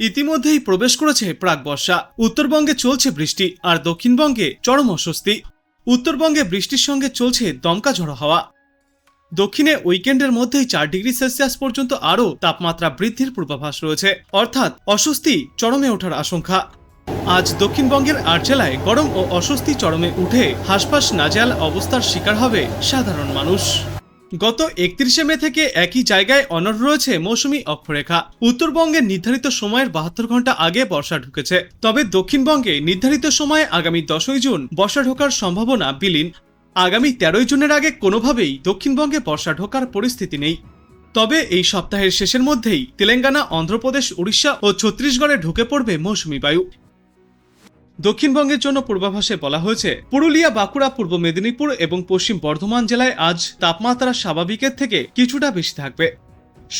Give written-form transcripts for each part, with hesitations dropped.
ইতিমধ্যেই প্রবেশ করেছে প্রাক বর্ষা। উত্তরবঙ্গে চলছে বৃষ্টি আর দক্ষিণবঙ্গে চরম অস্বস্তি। উত্তরবঙ্গে বৃষ্টির সঙ্গে চলছে দমকা ঝড়ো হাওয়া। দক্ষিণে উইকেন্ডের মধ্যেই 4 ডিগ্রি সেলসিয়াস পর্যন্ত আরও তাপমাত্রা বৃদ্ধির পূর্বাভাস রয়েছে, অর্থাৎ অস্বস্তি চরমে ওঠার আশঙ্কা। আজ দক্ষিণবঙ্গের 8 জেলায় গরম ও অস্বস্তি চরমে উঠে হাঁসফাঁস নাজেহাল অবস্থার শিকার হবে সাধারণ মানুষ। গত 31 মে থেকে একই জায়গায় অনড় রয়েছে মৌসুমি অক্ষরেখা। উত্তরবঙ্গে নির্ধারিত সময়ের 72 ঘন্টা আগে বর্ষা ঢুকেছে, তবে দক্ষিণবঙ্গে নির্ধারিত সময়ে আগামী 10ই জুন বর্ষা ঢোকার সম্ভাবনা বিলীন। আগামী 13ই জুনের আগে কোনোভাবেই দক্ষিণবঙ্গে বর্ষা ঢোকার পরিস্থিতি নেই। তবে এই সপ্তাহের শেষের মধ্যেই তেলেঙ্গানা, অন্ধ্রপ্রদেশ, উড়িষ্যা ও ছত্তিশগড়ে ঢুকে পড়বে মৌসুমি বায়ু। দক্ষিণবঙ্গের জন্য পূর্বাভাসে বলা হয়েছে, পুরুলিয়া, বাঁকুড়া, পূর্ব মেদিনীপুর এবং পশ্চিম বর্ধমান জেলায় আজ তাপমাত্রা স্বাভাবিকের থেকে কিছুটা বেশি থাকবে।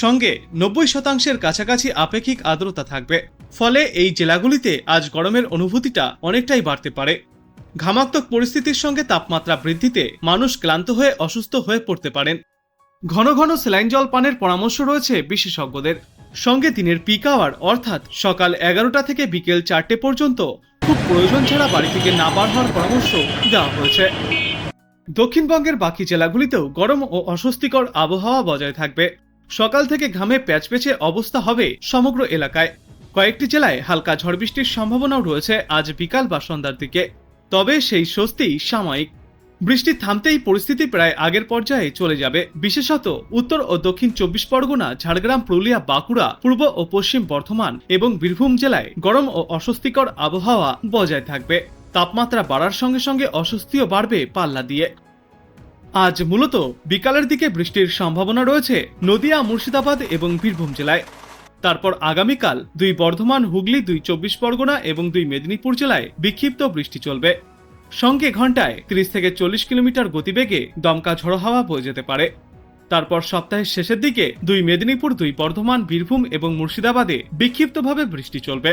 সঙ্গে 90% কাছাকাছি আপেক্ষিক আর্দ্রতা থাকবে। ফলে এই জেলাগুলিতে আজ গরমের অনুভূতিটা অনেকটাই বাড়তে পারে। ঘামাক্তক পরিস্থিতির সঙ্গে তাপমাত্রা বৃদ্ধিতে মানুষ ক্লান্ত হয়ে অসুস্থ হয়ে পড়তে পারেন। ঘন ঘন স্যালাইন জল পানের পরামর্শ রয়েছে বিশেষজ্ঞদের। সঙ্গে দিনের পিক আওয়ার অর্থাৎ সকাল 11টা থেকে বিকেল 4টে পর্যন্ত খুব প্রয়োজন ছাড়া বাড়ি থেকে না বার হওয়ার পরামর্শ দেওয়া হয়েছে। দক্ষিণবঙ্গের বাকি জেলাগুলিতেও গরম ও অস্বস্তিকর আবহাওয়া বজায় থাকবে। সকাল থেকে ঘামে প্যাচপ্যাচে অবস্থা হবে সমগ্র এলাকায়। কয়েকটি জেলায় হালকা ঝড় বৃষ্টির সম্ভাবনাও রয়েছে আজ বিকাল বা সন্ধ্যার দিকে। তবে সেই স্বস্তি সাময়িক। বৃষ্টি থামতেই পরিস্থিতি প্রায় আগের পর্যায়ে চলে যাবে। বিশেষত উত্তর ও দক্ষিণ 24 পরগনা, ঝাড়গ্রাম, পুরুলিয়া, বাঁকুড়া, পূর্ব ও পশ্চিম বর্ধমান এবং বীরভূম জেলায় গরম ও অস্বস্তিকর আবহাওয়া বজায় থাকবে। তাপমাত্রা বাড়ার সঙ্গে সঙ্গে অস্বস্তিও বাড়বে পাল্লা দিয়ে। আজ মূলত বিকালের দিকে বৃষ্টির সম্ভাবনা রয়েছে নদিয়া, মুর্শিদাবাদ এবং বীরভূম জেলায়। তারপর আগামীকাল 2 বর্ধমান, হুগলি, 2 24 পরগনা এবং 2 মেদিনীপুর জেলায় বিক্ষিপ্ত বৃষ্টি চলবে। সঙ্গে ঘন্টায় 30 থেকে 40 কিলোমিটার গতিবেগে দমকা ঝড়ো হাওয়া বয়ে যেতে পারে। তারপর সপ্তাহের শেষের দিকে 2 মেদিনীপুর, 2 বর্ধমান, বীরভূম এবং মুর্শিদাবাদে বিক্ষিপ্তভাবে বৃষ্টি চলবে।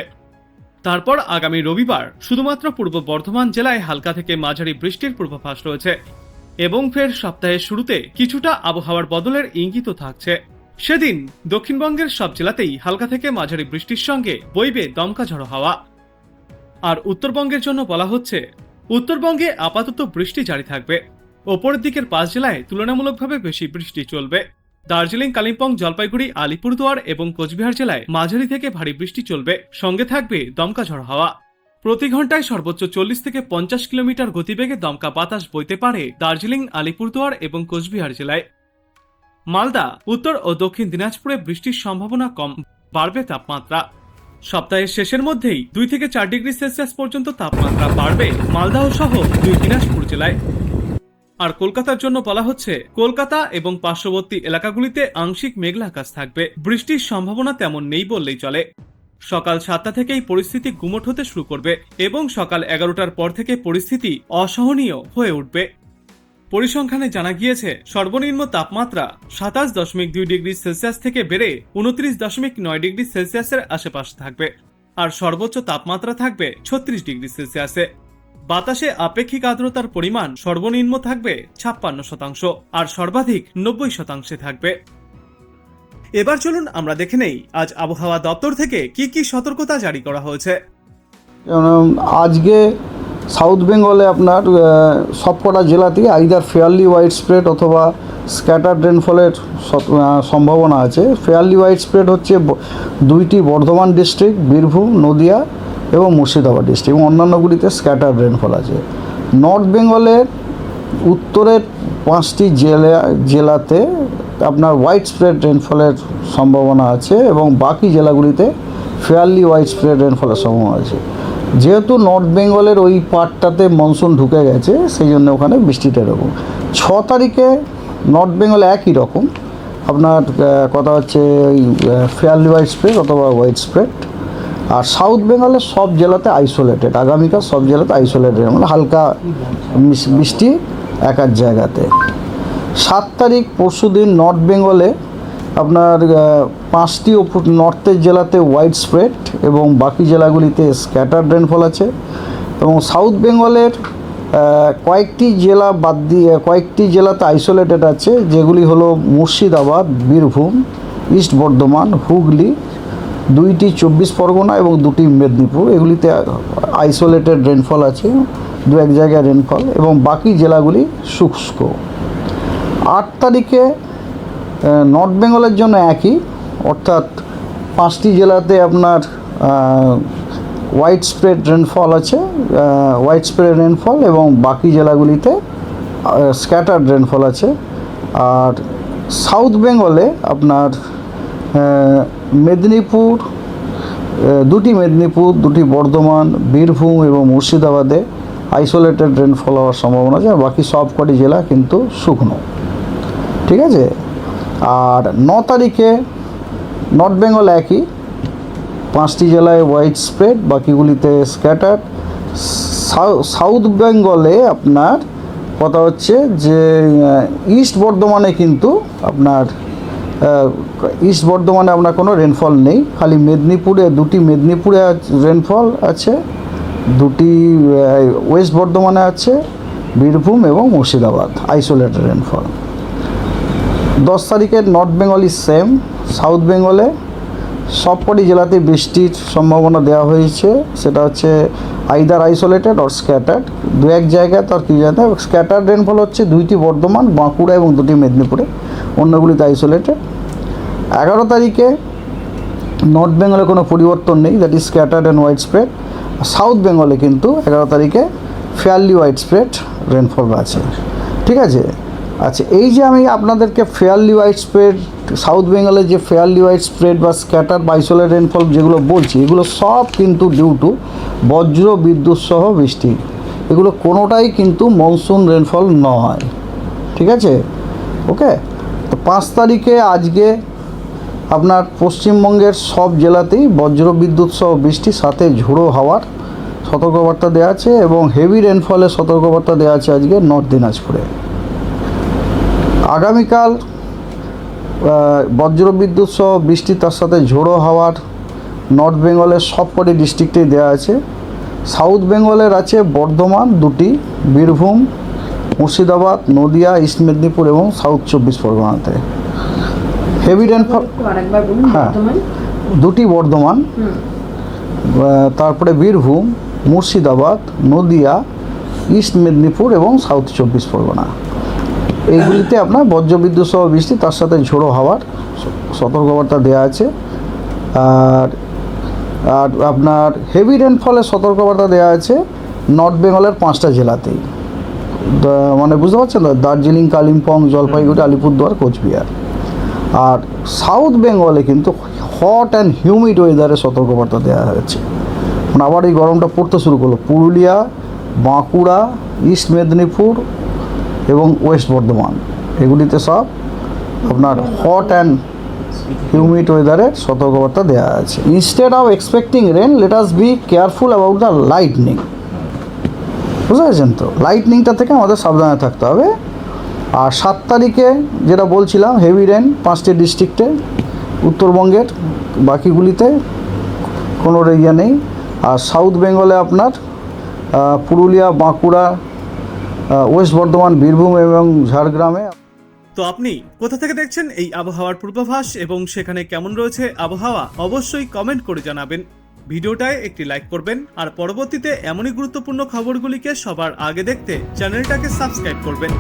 তারপর আগামী রবিবার শুধুমাত্র পূর্ব বর্ধমান জেলায় হালকা থেকে মাঝারি বৃষ্টির পূর্বাভাস রয়েছে এবং ফের সপ্তাহের শুরুতে কিছুটা আবহাওয়ার বদলের ইঙ্গিতও থাকছে। সেদিন দক্ষিণবঙ্গের সব জেলাতেই হালকা থেকে মাঝারি বৃষ্টির সঙ্গে বইবে দমকা ঝড়ো হাওয়া। আর উত্তরবঙ্গের জন্য বলা হচ্ছে, উত্তরবঙ্গে আপাতত বৃষ্টি জারি থাকবে। ওপরের দিকের 5 জেলায় তুলনামূলকভাবে বেশি বৃষ্টি চলবে। দার্জিলিং, কালিম্পং, জলপাইগুড়ি, আলিপুরদুয়ার এবং কোচবিহার জেলায় মাঝারি থেকে ভারী বৃষ্টি চলবে। সঙ্গে থাকবে দমকা ঝড়ো হাওয়া। প্রতি ঘন্টায় সর্বোচ্চ 40 থেকে 50 কিলোমিটার গতিবেগে দমকা বাতাস বইতে পারে দার্জিলিং, আলিপুরদুয়ার এবং কোচবিহার জেলায়। মালদা, উত্তর ও দক্ষিণ দিনাজপুরে বৃষ্টির সম্ভাবনা কম, বাড়বে তাপমাত্রা। সপ্তাহের শেষের মধ্যেই 2 থেকে 4 ডিগ্রি সেলসিয়াস পর্যন্ত তাপমাত্রা বাড়বে মালদহ সহ 2 দিনাজপুর জেলায়। আর কলকাতার জন্য বলা হচ্ছে, কলকাতা এবং পার্শ্ববর্তী এলাকাগুলিতে আংশিক মেঘলা আকাশ থাকবে। বৃষ্টির সম্ভাবনা তেমন নেই বললেই চলে। সকাল 7টা থেকেই পরিস্থিতি গুমোট হতে শুরু করবে এবং সকাল 11টার পর থেকে পরিস্থিতি অসহনীয় হয়ে উঠবে। পরিসংখ্যানে জানা গিয়েছে, সর্বনিম্ন তাপমাত্রা 27.2 ডিগ্রি সেলসিয়াস থেকে বেড়ে 29.9 ডিগ্রি সেলসিয়াসের আশেপাশে থাকবে আর সর্বোচ্চ তাপমাত্রা থাকবে 36 ডিগ্রি সেলসিয়াসে। বাতাসে আপেক্ষিক আর্দ্রতার পরিমাণ সর্বনিম্ন থাকবে 56% আর সর্বাধিক 90% থাকবে। এবার চলুন আমরা দেখে নেই আজ আবহাওয়া দপ্তর থেকে কি কি সতর্কতা জারি করা হয়েছে। আজকে সাউথ বেঙ্গলে আপনার সবকটা জেলাতেই আইদার ফেয়ারলি ওয়াইড স্প্রেড অথবা স্ক্যাটার্ড রেনফলের সম্ভাবনা আছে। ফেয়ারলি ওয়াইড স্প্রেড হচ্ছে 2টি বর্ধমান ডিস্ট্রিক্ট, বীরভূম, নদিয়া এবং মুর্শিদাবাদ ডিস্ট্রিক্ট, এবং অন্যান্যগুলিতে স্ক্যাটার্ড রেনফল আছে। নর্থ বেঙ্গলের উত্তরের 5টি জেলাতে আপনার ওয়াইড স্প্রেড রেনফলের সম্ভাবনা আছে এবং বাকি জেলাগুলিতে ফেয়ারলি ওয়াইড স্প্রেড রেনফলের সম্ভাবনা আছে। যেহেতু নর্থ বেঙ্গলের ওই পার্টটাতে মনসুন ঢুকে গেছে, সেই জন্য ওখানে বৃষ্টিটা এরকম। 6 তারিখে নর্থ বেঙ্গলে একই রকম আপনার কথা হচ্ছে ওই ফেয়ারলি ওয়াইড স্প্রেড অথবা ওয়াইড স্প্রেড। আর সাউথ বেঙ্গলের সব জেলাতে আইসোলেটেড, আগামীকাল সব জেলাতে আইসোলেটেড, মানে হালকা বৃষ্টি এক এক জায়গাতে। 7 তারিখ পরশুদিন নর্থ বেঙ্গলে আপনার 5টি নর্থের জেলাতে ওয়াইড স্প্রেড এবং বাকি জেলাগুলিতে স্ক্যাটার্ড রেনফল আছে। এবং সাউথ বেঙ্গলের কয়েকটি জেলা বাদ দিয়ে কয়েকটি জেলাতে আইসোলেটেড আছে, যেগুলি হলো মুর্শিদাবাদ, বীরভূম, ইস্ট বর্ধমান, হুগলি 2টি 24 পরগনা এবং 2টি মেদিনীপুর, এগুলিতে আইসোলেটেড রেনফল আছে, 2-1 জায়গায় রেনফল, এবং বাকি জেলাগুলি শুষ্ক। 8 তারিখে নর্থ বেঙ্গলের জন্য একই, অর্থাৎ 5টি জেলাতে আপনার হোয়াইট স্প্রেড রেনফল আছে, হোয়াইট স্প্রেড রেনফল, এবং বাকি জেলাগুলিতে স্ক্যাটার্ড রেনফল আছে। আর সাউথ বেঙ্গলে আপনার মেদিনীপুর, 2টি মেদিনীপুর, 2টি বর্ধমান, বীরভূম এবং মুর্শিদাবাদে আইসোলেটেড রেনফল হওয়ার সম্ভাবনা আছে, আর বাকি সব কটি জেলা কিন্তু শুকনো। ঠিক আছে। আর 9 তারিখে নর্থ বেঙ্গল একই, 5টি জেলায় হোয়াইট স্প্রেড, বাকিগুলিতে স্ক্যাটার্ড। সাউথ বেঙ্গলে আপনার কথা হচ্ছে যে ইস্ট বর্ধমানে কিন্তু আপনার ইস্ট বর্ধমানে আপনার কোনো রেনফল নেই, খালি মেদিনীপুরে 2টি মেদিনীপুরে রেনফল আছে, 2টি ওয়েস্ট বর্ধমানে আছে, বীরভূম এবং মুর্শিদাবাদ আইসোলেটেড রেনফল। 10 তারিখের north Bengal is same. South বেঙ্গলে সবকটি জেলাতে বৃষ্টির সম্ভাবনা দেওয়া হয়েছে, সেটা হচ্ছে আইদার আইসোলেটেড অর স্ক্যাটার্ড। 2-1 জায়গায় তার কী জানে, স্ক্যাটার্ড রেনফল হচ্ছে 2টি বর্ধমান, বাঁকুড়া এবং 2টি মেদিনীপুরে, অন্যগুলিতে আইসোলেটেড। 11 তারিখে নর্থ বেঙ্গলে কোনো পরিবর্তন নেই, that is scattered and white spread. South বেঙ্গলে কিন্তু 11 তারিখে ফেয়ারলি হোয়াইট স্প্রেড রেনফল আছে। ঠিক আছে। আচ্ছা, এই যে আমি আপনাদেরকে ফেয়ারলি হোয়াইট স্প্রেড, সাউথ বেঙ্গলে যে ফেয়ারলি হোয়াইট স্প্রেড বা স্ক্যাটার বা আইসোলেটেড রেনফল যেগুলো বলছি, এগুলো সব কিন্তু ডিউ টু বজ্র বিদ্যুৎ সহ বৃষ্টি, এগুলো কোনোটাই কিন্তু মনসুন রেনফল নয়। ঠিক আছে। ওকে। তো 5 তারিখে আজকে আপনার পশ্চিমবঙ্গের সব জেলাতেই বজ্র বিদ্যুৎ সহ বৃষ্টি, সাথে ঝোড়ো হাওয়ার সতর্কবার্তা দেওয়া আছে, এবং হেভি রেনফলের সতর্কবার্তা দেওয়া আছে আজকে নর্থ দিনাজপুরে। আগামীকাল বজ্রবিদ্যুৎ সহ বৃষ্টি, তার সাথে ঝোড়ো হাওয়ার নর্থ বেঙ্গলের সবকটি ডিস্ট্রিক্টেই দেওয়া আছে। সাউথ বেঙ্গলের আছে বর্ধমান 2টি, বীরভূম, মুর্শিদাবাদ, নদিয়া, ইস্ট মেদিনীপুর এবং সাউথ 24 পরগনাতে হেভি রেনফল। হ্যাঁ, 2টি বর্ধমান, তারপরে বীরভূম, মুর্শিদাবাদ, নদিয়া, ইস্ট মেদিনীপুর এবং সাউথ 24 পরগনা, এইগুলিতে আপনার বজ্রবিদ্যুৎ সহ বৃষ্টি, তার সাথে ঝোড়ো হাওয়ার সতর্কবার্তা দেওয়া আছে। আর আর আপনার হেভি রেনফলের সতর্কবার্তা দেওয়া আছে নর্থ বেঙ্গলের 5টা জেলাতেই, মানে বুঝতে পারছেন তো, দার্জিলিং, কালিম্পং, জলপাইগুড়ি, আলিপুরদুয়ার, কোচবিহার। আর সাউথ বেঙ্গলে কিন্তু হট অ্যান্ড হিউমিড ওয়েদারের সতর্কবার্তা দেওয়া হয়েছে, মানে আবার এই গরমটা পড়তে শুরু করলো। পুরুলিয়া, বাঁকুড়া, ইস্ট মেদিনীপুর এবং ওয়েস্ট বর্ধমান, এগুলিতে সব আপনার হট অ্যান্ড হিউমিড ওয়েদারের সতর্কবার্তা দেওয়া আছে। Instead of expecting rain, let us be careful about the lightning. বুঝতে পেরেছেন তো, লাইটনিংটা থেকে আমাদের সাবধানে থাকতে হবে। আর 7 তারিখে যেটা বলছিলাম, হেভি রেন 5টি ডিস্ট্রিক্টে, উত্তরবঙ্গের বাকিগুলিতে কোনো ইয়ে নেই। আর সাউথ বেঙ্গলে আপনার পুরুলিয়া, বাঁকুড়া, ওয়েস্ট বর্ধমান, বীরভূম এবং ঝাড়গ্রামে। তো আপনি কোথা থেকে দেখছেন এই আবহাওয়ার পূর্বাভাস এবং সেখানে কেমন রয়েছে আবহাওয়া, অবশ্যই কমেন্ট করে জানাবেন। ভিডিওটায় একটি লাইক করবেন, আর পরবর্তীতে এমনই গুরুত্বপূর্ণ খবরগুলিকে সবার আগে দেখতে চ্যানেলটাকে সাবস্ক্রাইব করবেন।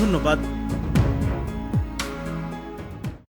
ধন্যবাদ।